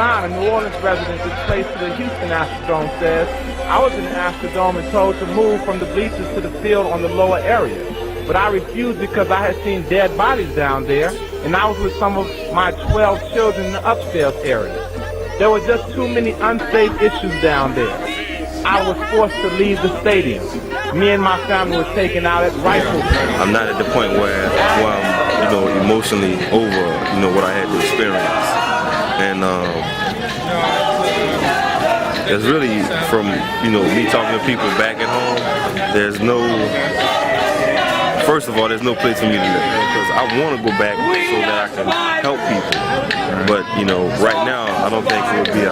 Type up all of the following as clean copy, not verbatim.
John, a New Orleans resident displaced to the Houston Astrodome, says, I was in the Astrodome and told to move from the bleachers to the field on the lower area. But I refused because I had seen dead bodies down there, and I was with some of my 12 children in the upstairs area. There were just too many unsafe issues down there. I was forced to leave the stadium. Me and my family were taken out at rifle. I'm not at the point where I'm, emotionally over, what I had to experience. And it's really from, me talking to people back at home, first of all, there's no place for me to live because I want to go back so that I can help people. But, right now, I don't think it would be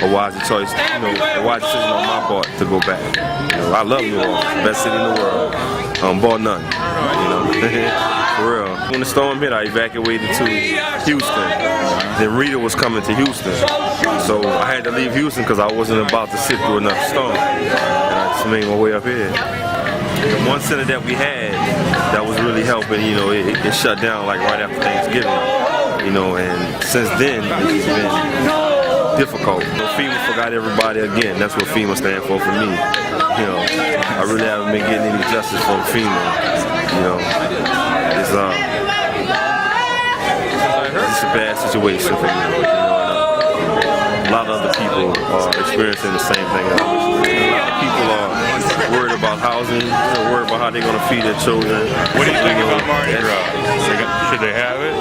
a wise choice, a wise decision on my part to go back. I love New Orleans, best city in the world, bar none, for real. When the storm hit, I evacuated to Houston. Then Rita was coming to Houston, so I had to leave Houston because I wasn't about to sit through another storm, and I just made my way up here. The one center that we had that was really helping, it shut down like right after Thanksgiving, and since then it's been difficult. FEMA forgot everybody again. That's what FEMA stands for me. I really haven't been getting any justice from FEMA. It's a bad situation for me. A lot of other people are experiencing the same thing. A lot of people are worried about housing, worried about how they're going to feed their children. What do you think about Mardi Gras? Should they have it?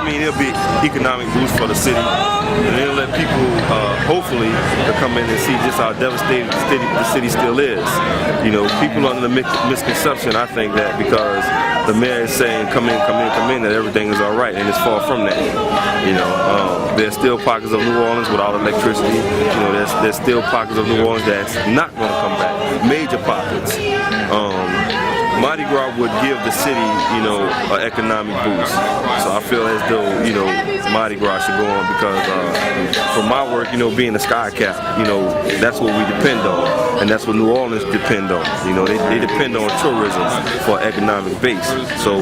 It'll be economic boost for the city, and it'll let people, hopefully, to come in and see just how devastated the city still is. People under the misconception, I think, that because the mayor is saying come in, that everything is all right, and it's far from that. There's still pockets of New Orleans without electricity. There's still pockets of New Orleans that's not going to come back. Major pockets. Mardi Gras would give the city, an economic boost. So I feel as though, Mardi Gras should go on because for my work, being a sky cap, that's what we depend on. And that's what New Orleans depend on. They depend on tourism for economic base. So,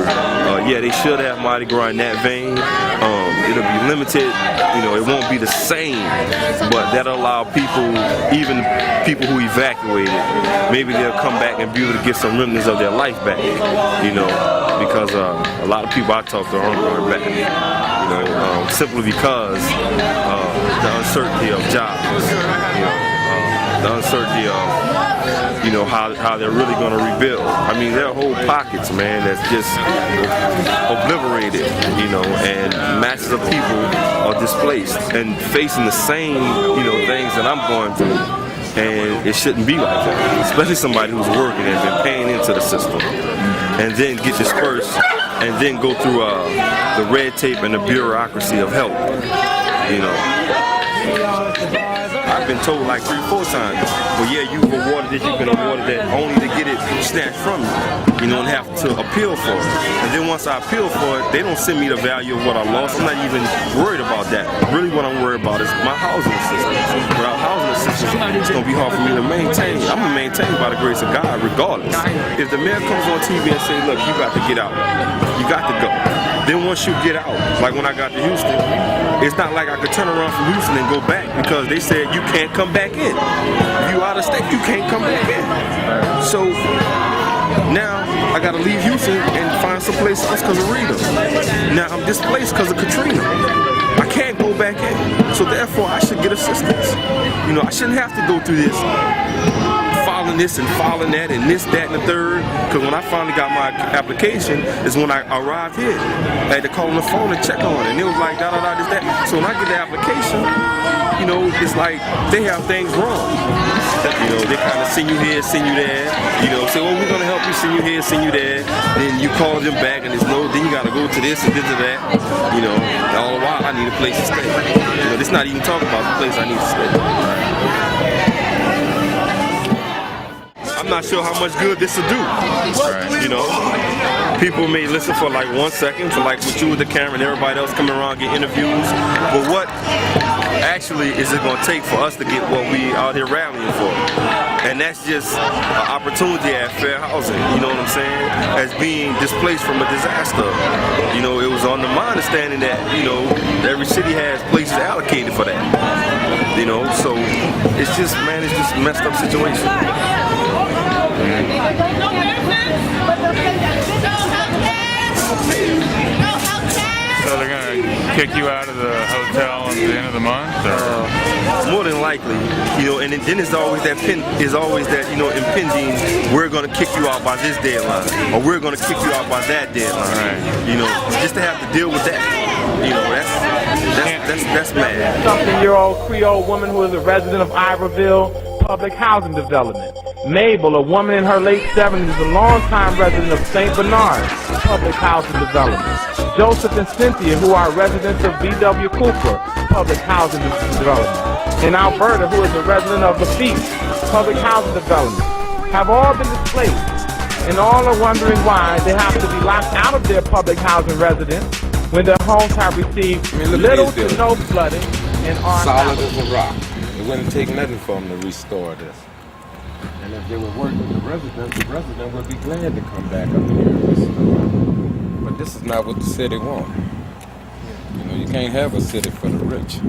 yeah, they should have Mardi Gras in that vein. It'll be limited, it won't be the same, but that'll allow people, even people who evacuated, maybe they'll come back and be able to get some remnants of their life back, because a lot of people I talk to aren't going back, simply because the uncertainty of jobs, the uncertainty of how they're really going to rebuild. There are whole pockets, man, that's just obliterated, and masses of people are displaced and facing the same, things that I'm going through. And it shouldn't be like that, especially somebody who's working and been paying into the system, and then get dispersed, and then go through the red tape and the bureaucracy of help. I've been told like 3-4 times, well, yeah, you've been awarded that, only to get it snatched from you, and have to appeal for it. And then once I appeal for it, they don't send me the value of what I lost. I'm not even worried about that. Really what I'm worried about is my housing system. Without housing assistance, it's going to be hard for me to maintain. I'm going to maintain by the grace of God regardless. If the mayor comes on TV and say, look, you got to get out, you got to go. Then once you get out, like when I got to Houston, it's not like I could turn around from Houston and go back because they said you can't come back in. If you out of state, you can't come back in. So now I gotta leave Houston and find someplace else because of Rita. Now I'm displaced because of Katrina. I can't go back in. So therefore I should get assistance. I shouldn't have to go through this, filing this and filing that and this, that, and the third. Because when I finally got my application is when I arrived here. I had to call on the phone and check on it. And it was like da-da-da, this, that. So when I get the application, it's like they have things wrong. They kind of send you here, send you there. Say, well, we're going to help you, send you here, send you there. Then you call them back and it's no, then you got to go to this and this to that. And all the while I need a place to stay. This not even talking about the place I need to stay. I'm not sure how much good this will do. People may listen for like 1 second, for like with you with the camera and everybody else coming around get interviews. But actually is it going to take for us to get what we out here rallying for? And that's just an opportunity at fair housing, you know what I'm saying? As being displaced from a disaster. You know, it was under my understanding that, you know, every city has places allocated for that. You know, so it's just, man, it's just a messed up situation. So they're going to kick you out of the hotel at the end of the month? Or? More than likely, you know, and then there's always that you know, impending, we're going to kick you out by this deadline, or we're going to kick you out by that deadline. Right. You know, just to have to deal with that, you know, that's mad. Something-year-old Creole woman who is a resident of Iberville Public Housing Development. Mabel, a woman in her late 70s, is a longtime resident of St. Bernard Public Housing Development. Joseph and Cynthia, who are residents of B.W. Cooper Public Housing Development. And Alberta, who is a resident of Lafitte Public Housing Development, have all been displaced, and all are wondering why they have to be locked out of their public housing residence when their homes have received little to no flooding and are solid as a rock. It wouldn't take nothing for them to restore this. And if they were working with the resident would be glad to come back up here and restore. But this is not what the city wants. You know, you can't have a city for the rich.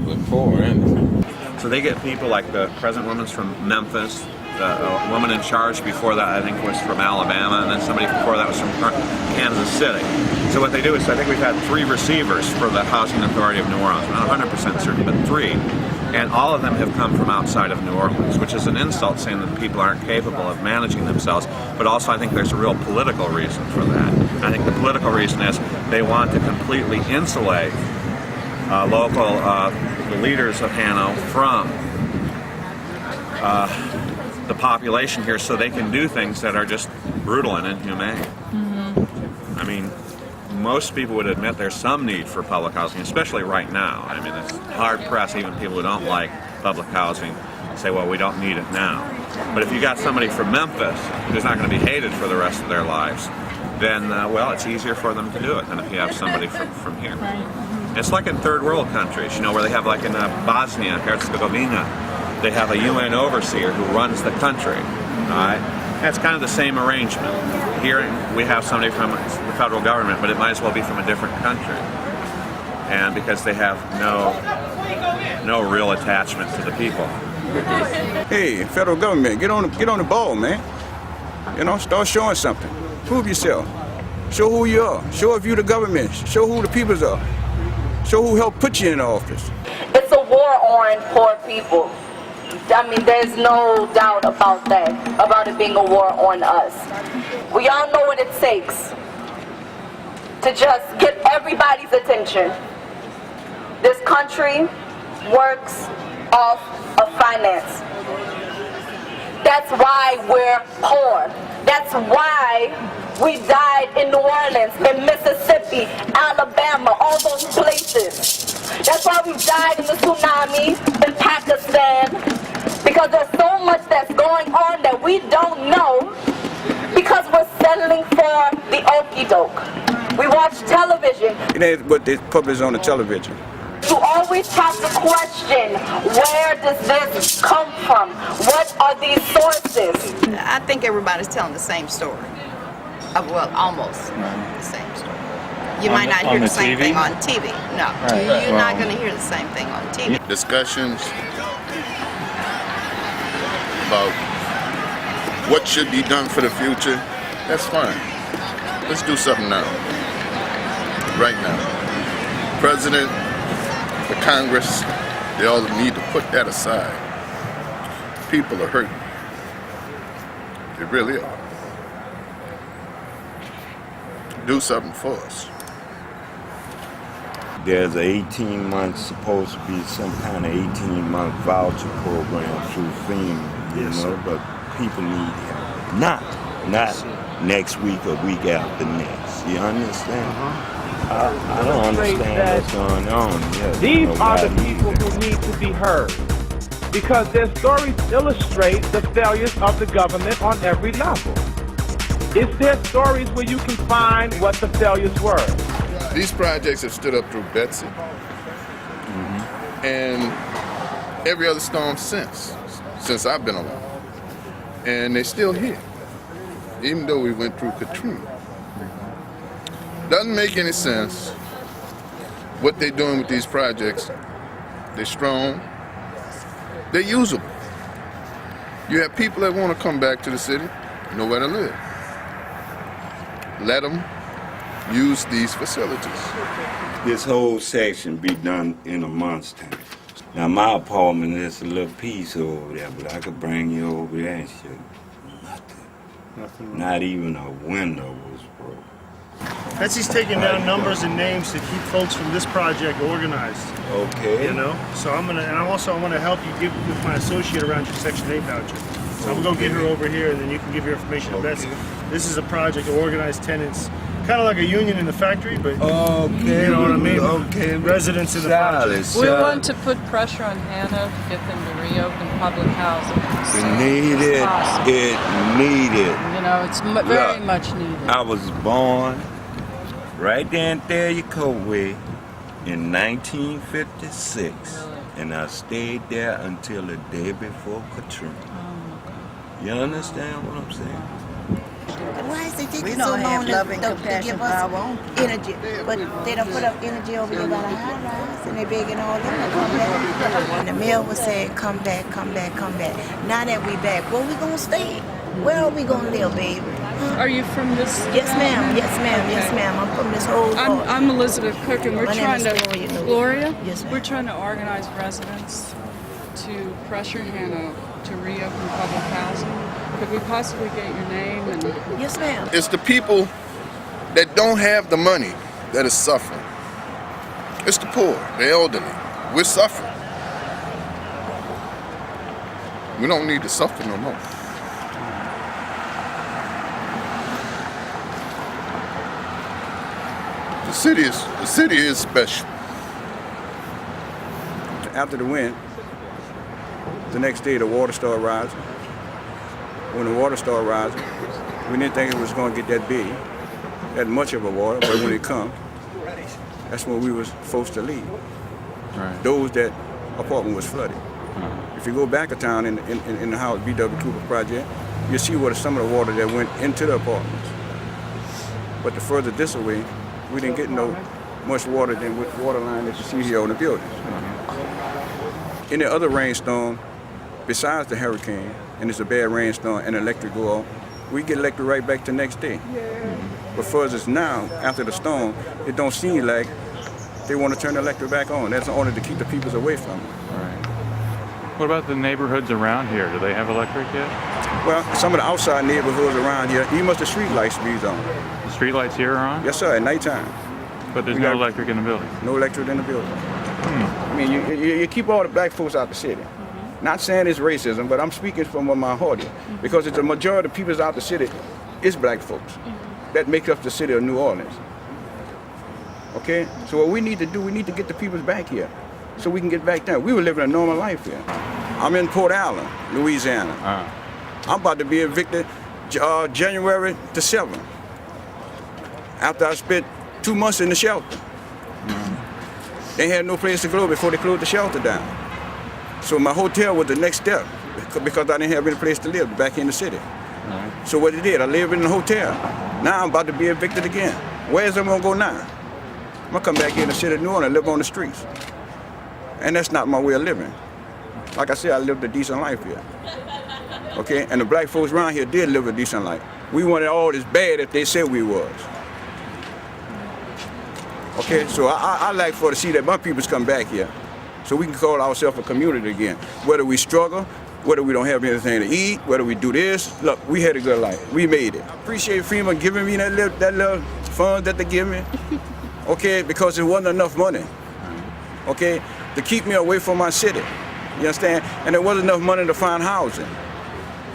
We're poor, ain't it? So they get people like the present woman's from Memphis, the woman in charge before that I think was from Alabama, and then somebody before that was from Kansas City. So what they do is, I think we've had 3 receivers for the Housing Authority of New Orleans. I'm not 100% certain, but 3. And all of them have come from outside of New Orleans, which is an insult, saying that people aren't capable of managing themselves. But also I think there's a real political reason for that. I think the political reason is they want to completely insulate local leaders of Hanau from the population here, so they can do things that are just brutal and inhumane. Mm-hmm. I mean, most people would admit there's some need for public housing, especially right now. I mean, it's hard-pressed, even people who don't like public housing say, well, we don't need it now. But if you got somebody from Memphis who's not going to be hated for the rest of their lives, then, well, it's easier for them to do it than if you have somebody from here. It's like in third world countries, you know, where they have, like in Bosnia, Herzegovina, they have a UN overseer who runs the country, all right? That's kind of the same arrangement. Here we have somebody from the federal government, but it might as well be from a different country. And because they have no real attachment to the people. Hey, federal government, get on the ball, man. You know, start showing something. Prove yourself. Show who you are. Show if you're the government. Show who the peoples are. Show who helped put you in office. It's a war on poor people. I mean, there's no doubt about that, about it being a war on us. We all know what it takes to just get everybody's attention. This country works off of finance. That's why we're poor. That's why we died in New Orleans, in Mississippi, Alabama, all those places. That's why we died in the tsunami in Pakistan, because there's so much that's going on that we don't know, because we're settling for the okie doke. We watch television. It ain't what they publish on the television. You always have to question, where does this come from? What are these sources? I think everybody's telling the same story. Well, almost the same story. You might not hear the same thing on TV. No, you're not going to hear the same thing on TV. Discussions about what should be done for the future, that's fine. Let's do something now. Right now. President, the Congress, they all need to put that aside. People are hurting. They really are. Do something for us. There's an 18 month, supposed to be some kind of 18-month voucher program through FEMA, you know, but people need help. Not next week or week after next. You understand? I don't understand what's going on. These are the people who need to be heard, because their stories illustrate the failures of the government on every level. It's their stories where you can find what the failures were. These projects have stood up through Betsy. and every other storm since I've been along. And they're still here, even though we went through Katrina. Doesn't make any sense what they're doing with these projects. They're strong, they're usable. You have people that want to come back to the city, nowhere to live. Let them use these facilities. This whole section be done in a month's time. Now my apartment is a little piece over there, but I could bring you over there and shit. Nothing. Not even a window was broke. Betsy's taking down numbers and names to keep folks from this project organized. Okay. You know? So I'm gonna help you give with my associate around your Section 8 voucher. So I'm gonna go get her over here and then you can give your information to Betsy. This is a project to organize tenants. Kind of like a union in the factory, but okay, you know what I mean? Okay. Residents in the project. We want to put pressure on Hannah to get them to reopen public housing. It needed. It needed. You know, it's very much needed. I was born right there in Evacuees in 1956, and I stayed there until the day before Katrina. You understand what I'm saying? Why is it taking so long to give us energy? But they don't put up energy over there by the high rise, and they're begging all them to come back. And the mayor was saying, come back, come back, come back. Now that we back, where we gonna stay? Where are we gonna live, baby? Are you from this? Yes, ma'am. Yes, ma'am. Okay. Yes, ma'am. I'm from this whole. I'm Elizabeth Cook, and we're My trying name is to. Gloria? Yes, ma'am. We're trying to organize residents to pressure Hannah to reopen public housing. Could we possibly get your name and? Yes, ma'am. It's the people that don't have the money that is suffering. It's the poor, the elderly. We're suffering. We don't need to suffer no more. The city is special. After the wind, the next day the water started rising. When the water started rising, we didn't think it was going to get that big, that much of a water, but when it comes, that's when we was forced to leave. Right. Those that apartment was flooded. If you go back a town in the house, B.W. Cooper project, you see what some of the water that went into the apartments. But the further this away, we didn't get no much water than with the water line that you see here on the building. Any other rainstorm, besides the hurricane, and it's a bad rainstorm and electric go off, we get electric right back the next day. But for us now, after the storm, it don't seem like they want to turn the electric back on. That's only to keep the people away from it. Right. What about the neighborhoods around here? Do they have electric yet? Well, some of the outside neighborhoods around here, even must the street lights be on. The street lights here are on? Yes, sir, at nighttime. But there's no electric in the building? No electric in the building. I mean, you keep all the black folks out the city. Not saying it's racism, but I'm speaking from my heart here. Because it's the majority of people out the city is black folks. That make up the city of New Orleans. Okay? So what we need to do, we need to get the people back here so we can get back there. We were living a normal life here. I'm in Port Allen, Louisiana. I'm about to be evicted January the 7th. After I spent 2 months in the shelter. They had no place to go before they closed the shelter down. So my hotel was the next step because I didn't have any place to live back in the city. So what I did, I lived in the hotel. Now I'm about to be evicted again. Where's I gonna go now? I'm gonna come back here in the city of New Orleans and live on the streets. And that's not my way of living. Like I said, I lived a decent life here. Okay, and the black folks around here did live a decent life. We wanted all this bad if they said we was. Okay, so I like to see that my peoples come back here so we can call ourselves a community again. Whether we struggle, whether we don't have anything to eat, whether we do this, look, we had a good life. We made it. I appreciate FEMA giving me that little fund that they give me, okay, because it wasn't enough money, okay, to keep me away from my city, you understand? And there wasn't enough money to find housing,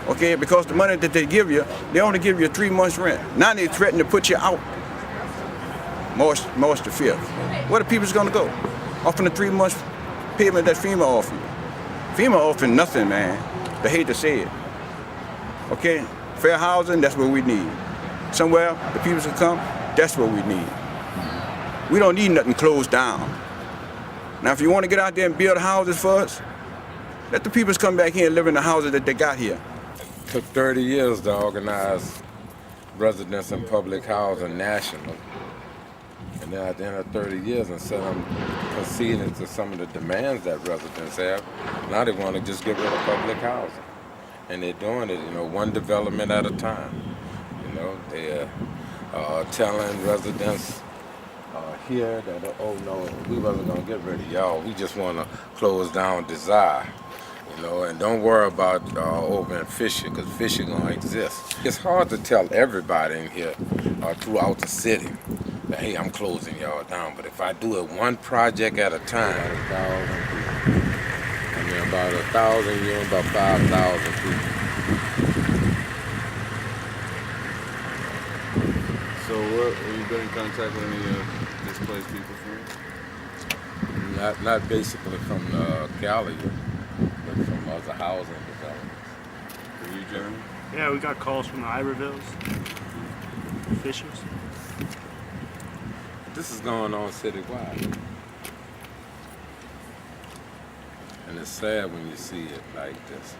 okay, because the money that they give you, they only give you 3 months rent. Now they threaten to put you out March the 5th. Where the people's gonna go? Off in the 3 months payment that FEMA offered. FEMA offering nothing, man. I hate to say it. Okay? Fair housing, that's what we need. Somewhere the people can come, that's what we need. We don't need nothing closed down. Now, if you want to get out there and build houses for us, let the people come back here and live in the houses that they got here. It took 30 years to organize residents and public housing national. And then at the end of 30 years, instead of conceding to some of the demands that residents have, now they want to just get rid of public housing. And they're doing it, one development at a time. They're telling residents here that, oh no, we wasn't gonna get rid of y'all. We just want to close down Desire. And don't worry about over in Fisher, because Fisher gonna exist. It's hard to tell everybody in here throughout the city that, hey, I'm closing y'all down. But if I do it one project at a time, about 1,000, you're about 5,000 people. So have you been in contact with any displaced people from? Not basically from Cali, but from other housing developments. For you, Jeremy? Yeah, we got calls from the Ibervilles, Fishers. This is going on citywide. And it's sad when you see it like this.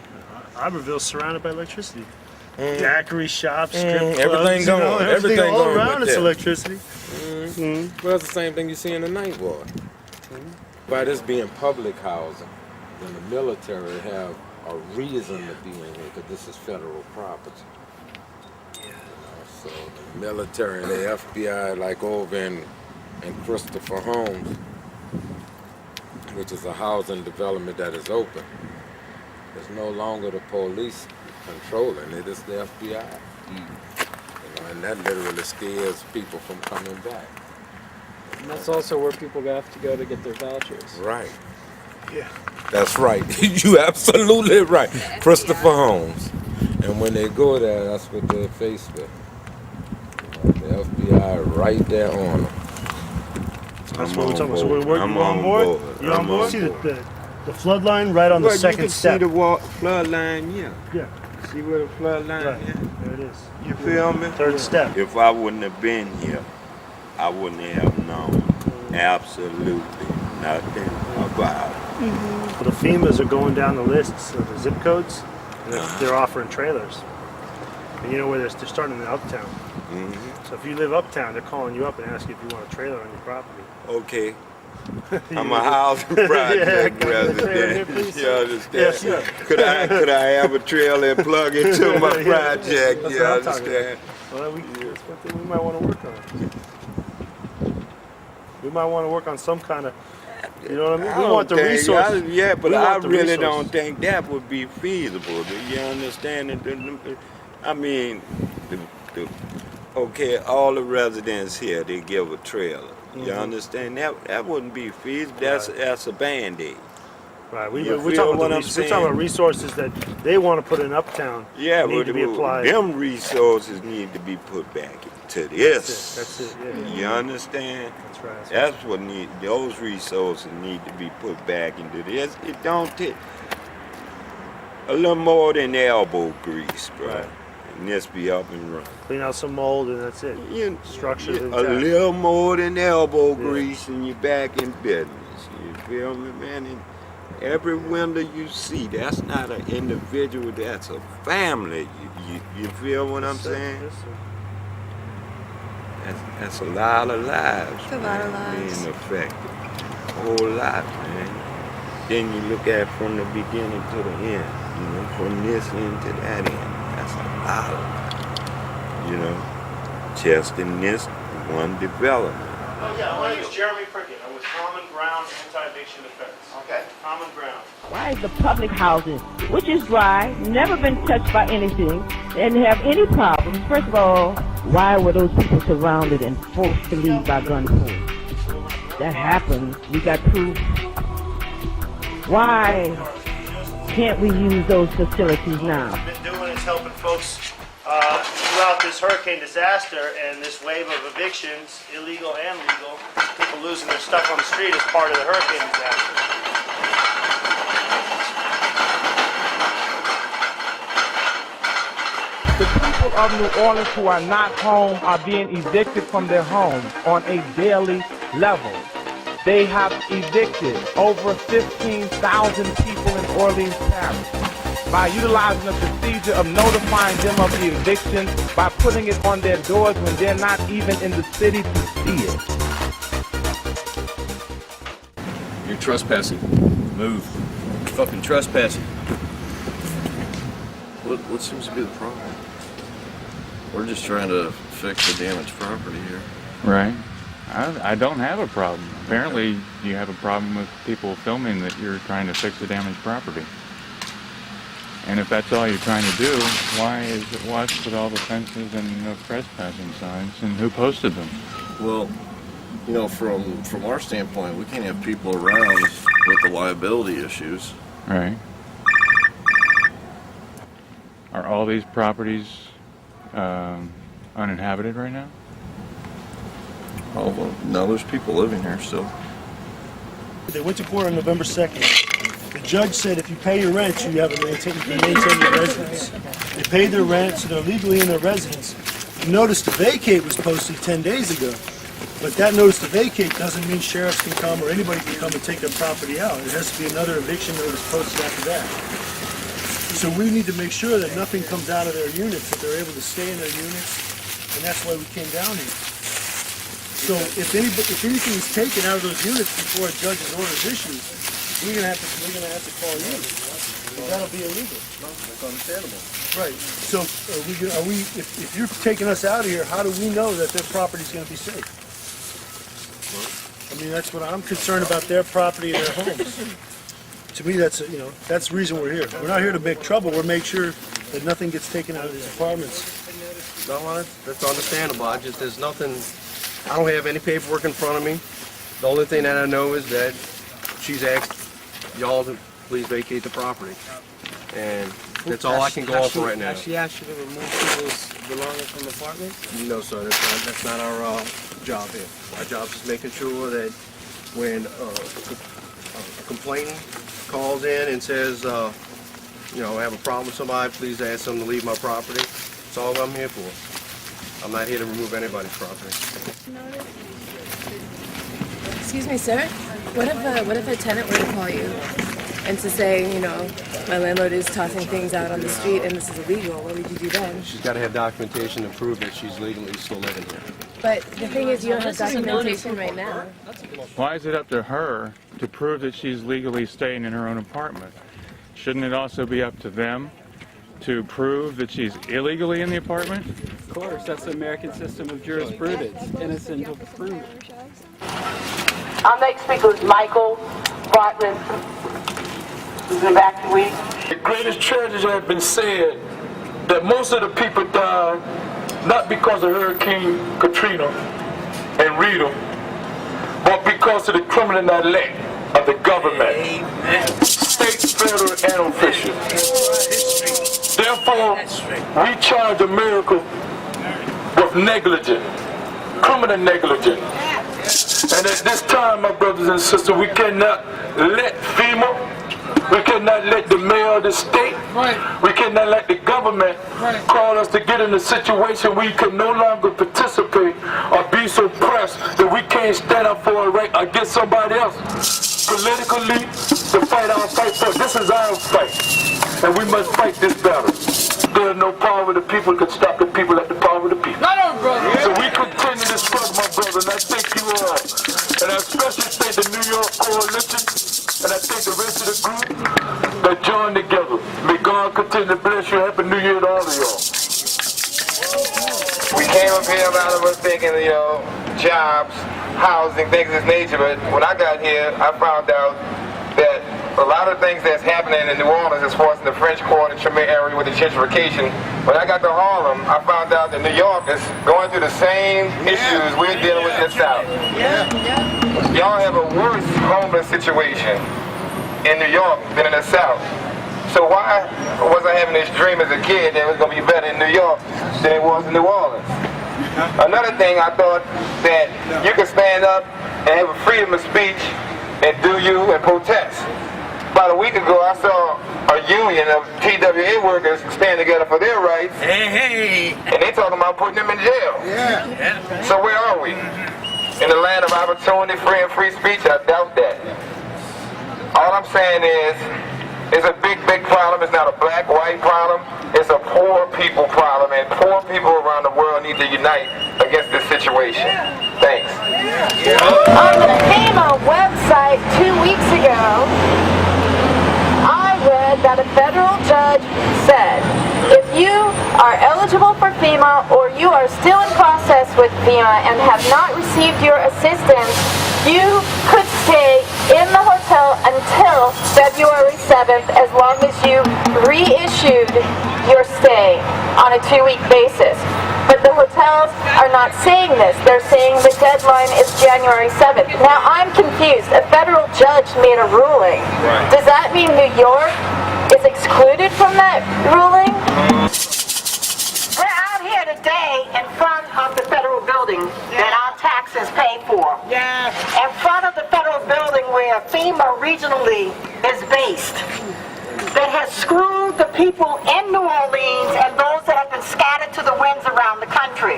Iberville's surrounded by electricity. Daiquiri shops, strip clubs, everything going. Everything all going around with it's that. electricity. Well, it's the same thing you see in the ninth ward. By this being public housing, then the military have a reason to be in here, because this is federal property. So the military and the FBI, like over in Christopher Homes, which is a housing development that is open, it's no longer the police controlling it, it's the FBI. And that literally scares people from coming back. And that's also where people have to go to get their vouchers. Right. Yeah. That's right. You absolutely right. Christopher Homes. And when they go there, that's what they're faced with. The FBI right there on them. That's what we're talking about. So we're working on board. You on board? See the flood line right on the second step. You can see the flood line, yeah. Yeah. See where the flood line is? There it is. You feel me? Third step. If I wouldn't have been here, I wouldn't have known absolutely nothing about it. Well, the FEMAs are going down the lists of the zip codes, and they're offering trailers. And you know where they're starting in uptown. So if you live uptown, they're calling you up and asking if you want a trailer on your property. Okay. I'm a housing project resident. You understand? Yes, sir. Could I have a trailer and plug into my project? That's You what I'm talking understand? about. Well, that's one thing we might want to work on. We might want to work on some kind of, you know what I mean? We want the resources. Yeah, but I really don't think that would be feasible. Do you understand? I mean, okay, all the residents here, they give a trailer. You understand? That wouldn't be feasible. That's a Band-Aid. Right. We're talking about resources that they want to put in uptown. Yeah, need to be applied. Them resources need to be put back to this. That's it. Yeah. You understand? That's right. That's what those resources need to be put back into this. It don't take a little more than elbow grease, bro. Right. And this be up and running. Clean out some mold and that's it. Structures a little more than elbow grease and you're back in business. You feel me, man? And every window you see, that's not an individual, that's a family. You feel what I'm saying? Yes, sir. That's a lot of lives. It's a lot of lives. Being affected. A whole lot, man. Then you look at from the beginning to the end. From this end to that end. That's a lot of, just in this one development. Oh yeah, my name is Jeremy Prickett. I'm with Common Ground Anti-Eviction Defense. Okay. Common Ground. Why is the public housing, which is dry, never been touched by anything, and have any problems? First of all, why were those people surrounded and forced to leave by gunpoint? That happened. We got proof. Why can't we use those facilities now? What we've been doing is helping folks throughout this hurricane disaster and this wave of evictions, illegal and legal, people losing their stuff on the street as part of the hurricane disaster. The people of New Orleans who are not home are being evicted from their homes on a daily level. They have evicted over 15,000 people in Orleans Parish by utilizing a procedure of notifying them of the eviction by putting it on their doors when they're not even in the city to see it. You're trespassing. Move. Fucking trespassing. What seems to be the problem? We're just trying to fix the damaged property here. Right. I don't have a problem. Apparently you have a problem with people filming that you're trying to fix the damaged property. And if that's all you're trying to do, why is it washed with all the fences and no trespassing signs, and who posted them? Well, you know, from our standpoint, we can't have people around with the liability issues. Right. Are all these properties uninhabited right now? Oh, well, no, there's people living here still. They went to court on November 2nd. The judge said if you pay your rent, you have to maintain your residence. They paid their rent, so they're legally in their residence. The notice to vacate was posted 10 days ago. But that notice to vacate doesn't mean sheriffs can come or anybody can come and take their property out. It has to be another eviction notice posted after that. So we need to make sure that nothing comes out of their units, that they're able to stay in their units, and that's why we came down here. So if anything is taken out of those units before a judge's order is issued, we're gonna have to call you. That'll be illegal. That's understandable. Right. So if you're taking us out of here, how do we know that their property's gonna be safe? I mean, that's what I'm concerned about, their property and their homes. To me, that's the reason we're here. We're not here to make trouble. We're make sure that nothing gets taken out of these apartments. No, that's understandable. There's nothing. I don't have any paperwork in front of me. The only thing that I know is that she's asked y'all to please vacate the property, and that's all I can go off right now. Has she asked you to remove people's belongings from the apartment? No, sir. That's not our job here. Our job is making sure that when a complainant calls in and says, I have a problem with somebody, please ask them to leave my property. That's all I'm here for. I'm not here to remove anybody's property. Excuse me, sir. What if a tenant were to call you and to say, my landlord is tossing things out on the street and this is illegal? What would you do then? She's got to have documentation to prove that she's legally still living here. But the thing is, you don't have documentation right now. Why is it up to her to prove that she's legally staying in her own apartment? Shouldn't it also be up to them to prove that she's illegally in the apartment? Of course, that's the American system of jurisprudence. Innocent until proven. Our next speaker is Michael Bartlett, who's an evacuee. The greatest tragedy has been said that most of the people died not because of Hurricane Katrina and Rita, but because of the criminal neglect of the government, state, federal, and official. Therefore, we charge America with negligence, criminal negligence. And at this time, my brothers and sisters, we cannot let FEMA, we cannot let the mayor of the state, we cannot let the government call us to get in a situation we can no longer participate or be so pressed that we can't stand up for a right against somebody else. Politically, to fight our fight for, this is our fight, and we must fight this battle. There is no power of the people that can stop the people like the power of the people. So we continue to struggle, my brother, and I thank you all. And I especially thank the New York Coalition, and I thank the rest of the group that joined together. May God continue to bless you. Happy New Year to all of y'all. We came up here, a lot of us thinking, jobs, housing, things of this nature, but when I got here, I found out that a lot of things that's happening in New Orleans as far as in the French Quarter, Tremere area with the gentrification. When I got to Harlem, I found out that New York is going through the same issues we're dealing with in the South. Y'all have a worse homeless situation in New York than in the South. So why was I having this dream as a kid that it was going to be better in New York than it was in New Orleans? Another thing, I thought that you could stand up and have a freedom of speech and do you and protest. About a week ago, I saw a union of TWA workers stand together for their rights. And they talking about putting them in jail. So where are we? In the land of opportunity, free and free speech, I doubt that. All I'm saying is, it's a big, big problem. It's not a black-white problem. It's a poor people problem, and poor people around the world need to unite against this situation. Thanks. On the FEMA website 2 weeks ago, I read that a federal judge said, if you are eligible for FEMA or you are still in process with FEMA and have not received your assistance, you could stay in the hotel until February 7th as long as you reissued your stay on a 2-week basis. But the hotels are not saying this. They're saying the deadline is January 7th. Now I'm confused. A federal judge made a ruling. Right. Does that mean New York is excluded from that ruling? We're out here today in front of the federal building that our taxes pay for. Yeah. In front of the federal building where FEMA regionally is based. That has screwed the people in New Orleans and those that have been scattered to the winds around the country.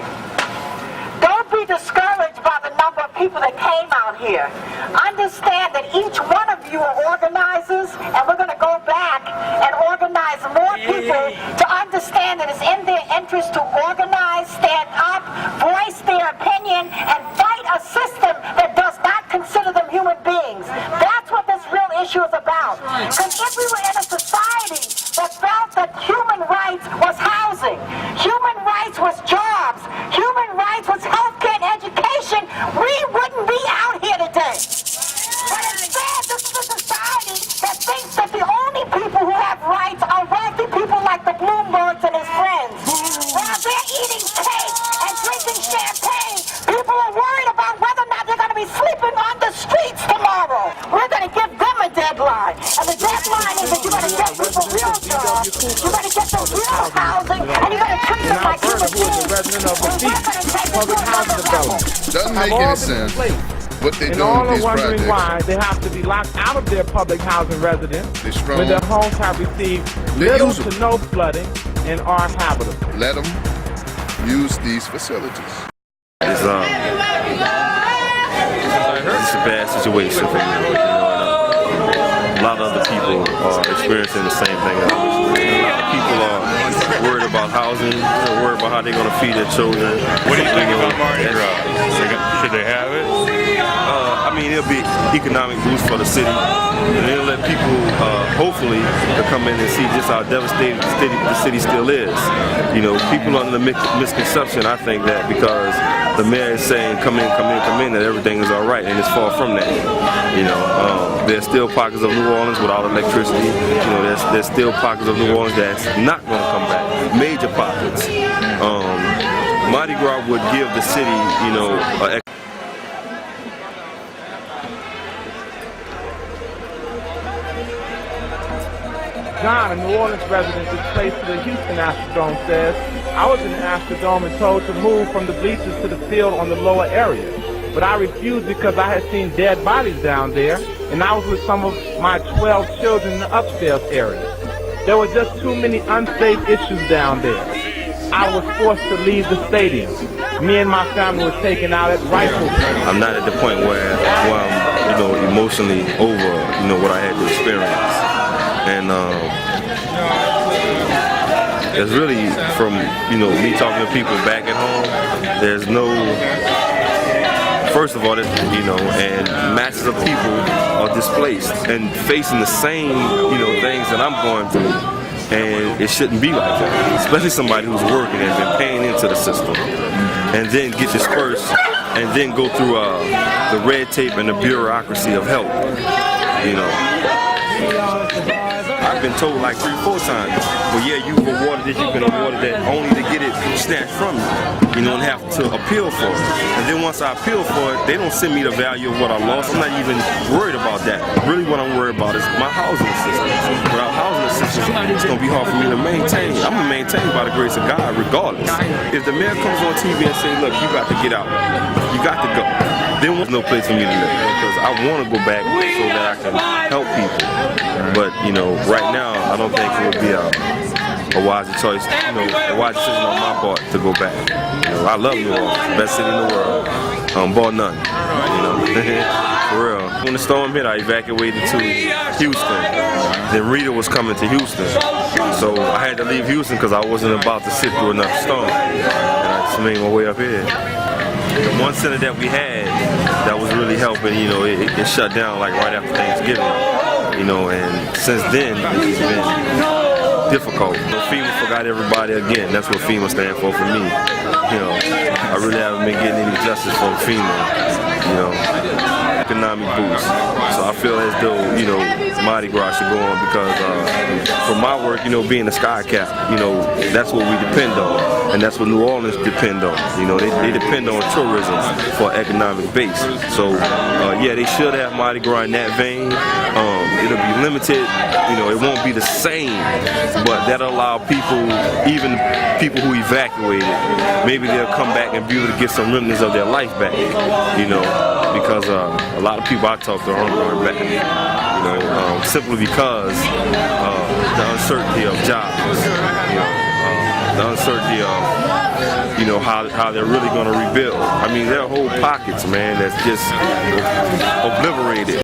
Don't be discouraged by the number of people that came out here. Understand that each one of you are organizers, and we're going to go back and organize more people to understand that it's in their interest to organize, stand up, voice their opinion, and fight a system that does not consider them human beings. That's what this real issue is about. Because if we were in a society that felt that human rights was housing, human rights was jobs, human rights was healthcare and education, we wouldn't be out here today. But instead, this is a society that thinks that the only people who have rights are wealthy people like the Bloombergs and his friends. While they're eating cake and drinking champagne, people are worried about whether or not they're going to be sleeping on the streets tomorrow. We're going to give them a deadline. And the deadline is that you're going to get people real jobs, you're going to get them real housing, and you're going to treat them like human beings. Doesn't make any sense what they do all with are these wondering projects. why they have to be locked out of their public housing residence They're strong. when their homes have received They're little usable. to no flooding and are habitable. Let them use these facilities. It's a bad situation for me. You know, and, a lot of other people are experiencing the same thing. A lot of people are worried about housing, they're worried about how they're going to feed their children. What do you think about Mardi Gras? Should they have it? I mean, it'll be economic boost for the city. And it'll let people, hopefully, to come in and see just how devastated the city still is. You know, people are under the misconception, I think, that because the mayor is saying, come in, that everything is all right, and it's far from that. You know, there's still pockets of New Orleans without electricity. You know, there's still pockets of New Orleans that's not going to come back. Major pockets. Mardi Gras would give the city, you know, John, a New Orleans resident displaced to the Houston Astrodome, says, I was in the Astrodome and told to move from the bleachers to the field on the lower area. But I refused because I had seen dead bodies down there, and I was with some of my 12 children in the upstairs area. There were just too many unsafe issues down there. I was forced to leave the stadium. Me and my family were taken out at rifle. I'm not at the point where I'm, you know, emotionally over, you know, what I had to experience. And there's really, from, you know, me talking to people back at home, there's no, first of all, you know, and masses of people are displaced and facing the same, you know, things that I'm going through. And it shouldn't be like that, especially somebody who's working and been paying into the system, and then get dispersed, and then go through the red tape and the bureaucracy of help. You know, I've been told like 3 or 4 times, well, yeah, you've awarded this, you've been awarded that, only to get it snatched from you, you know, and have to appeal for it. And then once I appeal for it, they don't send me the value of what I lost. I'm not even worried about that. Really what I'm worried about is my housing assistance. Without housing assistance, it's going to be hard for me to maintain. I'm going to maintain by the grace of God regardless. If the mayor comes on TV and say, look, you got to get out, you got to go, then there's no place for me to live, because I want to go back so that I can help people. But, you know, right now, I don't think it would be a wise choice, you know, a wise decision on my part to go back. You know, I love New Orleans, best city in the world. bought none. You know, for real. When the storm hit, I evacuated to Houston. Then Rita was coming to Houston, so I had to leave Houston because I wasn't about to sit through another storm. And I just made my way up here. The one center that we had that was really helping, you know, it shut down like right after Thanksgiving. You know, and since then it's been difficult. FEMA forgot everybody again. That's what FEMA stands for me. You know, I really haven't been getting any justice from FEMA. You know, economic boost. So I feel as though, you know, Mardi Gras should go on because for my work, you know, being a sky cap, you know, that's what we depend on, and that's what New Orleans depend on. You know, they depend on tourism for economic base. So yeah, they should have Mardi Gras in that vein. It'll be limited, you know, it won't be the same, but that'll allow people, even people who evacuated, maybe they'll come back and be able to get some remnants of their life back, you know, because a lot of people I talk to aren't going back, you know, simply because the uncertainty of jobs, you know, the uncertainty of, you know, how they're really going to rebuild. I mean, there are whole pockets, man, that's just obliterated.